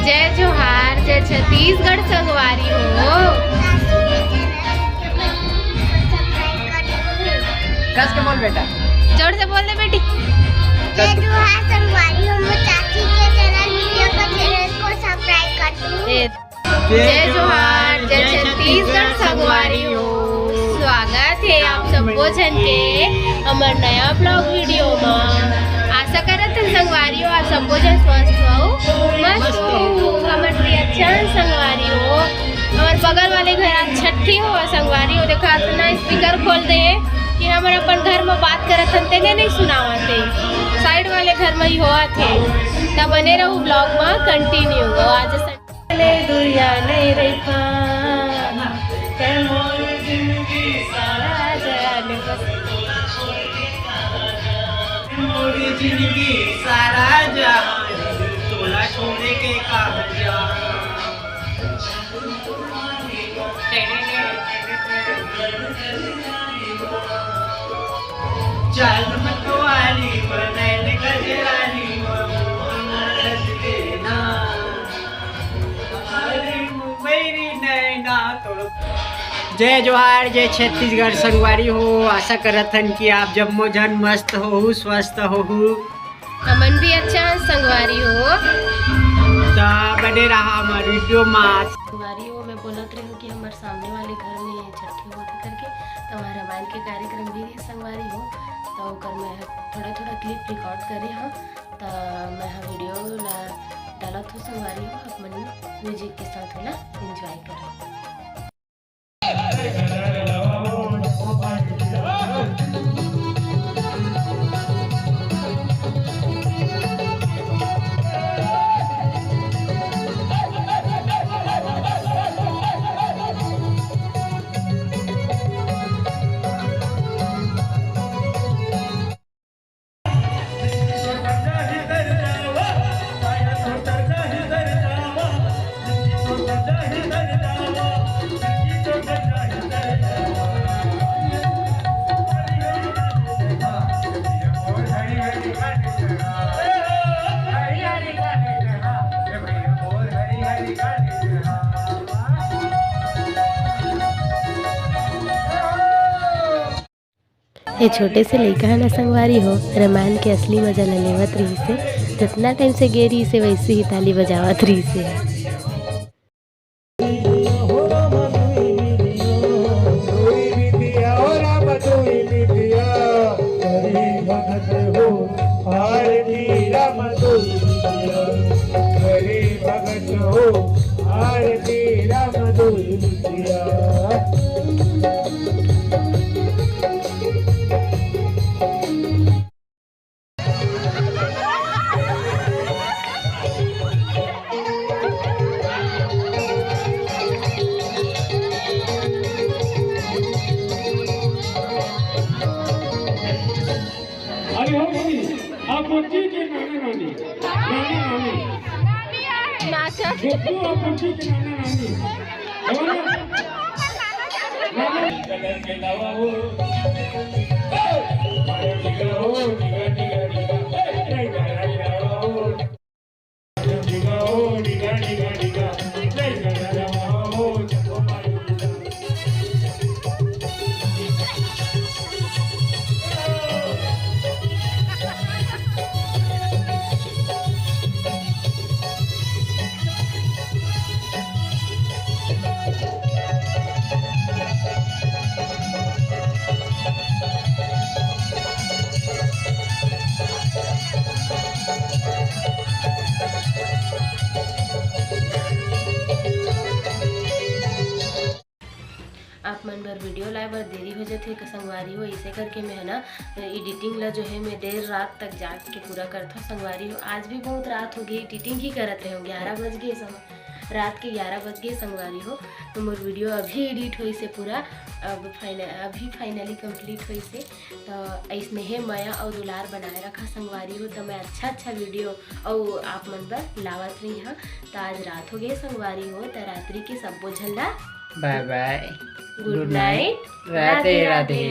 जय जोहार, जय छत्तीसगढ़ संगवारी हो। कस के बोल बेटा, जोर से बोल दे बेटी। जय जोहार संगवारी हो, मैं चाची के चैनल वीडियो को सब्सक्राइब कर दो। जय जोहार, जय छत्तीसगढ़ संगवारी हो। स्वागत है आप सबको जन के हमार नया ब्लॉग वीडियो में। आशा करत हैं संगवारी हो आप सबको जन स्वस्थ हो, मस्त हो, हमार अच्छा संगवारी हो। हमार बगल वाले घर आज छठी हो संगवारी हो। देखा इतना स्पीकर खोल दे कि हमारे अपन घर में बात करत हन तेने नहीं सुनावते, साइड वाले घर में ही हुआ थे। तब बने रहो ब्लॉग में कंटिन्यू हो। आज संडे दुनिया नहीं रही जिंदगी सारा जहां तोला छोड़े के चल मतवाली बनैल गजरानी जय जोहार, जय छत्तीसगढ़ संगवारी हो। आशा करत हन कि आप जब मोजन मस्त हो, स्वस्थ हो। हमन भी अच्छा संगवारी हो। तो बने रहा हमारे वीडियो में। संगवारी हो मैं बोलत रही हूँ कि हमारे सामने वाले घर में छठी होती करके तो हमारे रामायण के कार्यक्रम भी है संगवारी हो। तो कर मैं थोड़ा क्लिप रिकॉर्ड करे हाँ, तो मैं वीडियो डालत हूँ संगवारी हो। अपन म्यूजिक के साथ है ना एंजॉय करें। ये छोटे से लड़का है ना संगवारी हो, रामायण के असली मजा ले लेवत रही से। जितना टाइम से गेरी से वैसे ही ताली बजावत रही से। आप मन बर वीडियो लाए बर देरी हो जाते संगवारी हो। इसे करके मैं है ना एडिटिंग ला जो है मैं देर रात तक जाग के पूरा करता हूँ संगवारी हो। आज भी बहुत रात हो गई, एडिटिंग ही करत रहे हो। 11 बज गए, रात के 11 बज गए संगवारी हो। तो मोर वीडियो अभी एडिट हुई से पूरा अभी फाइनली कंप्लीट हुई से। तो इसमें है माया और दुलार बनाए रखा संगवारी हो। तो मैं अच्छा वीडियो और आप मन पर लावत रही हाँ। तो आज रात हो गए संगवारी हो। तो रात्रि के सब बोझल ला bye bye, good night, Radhe Radhe.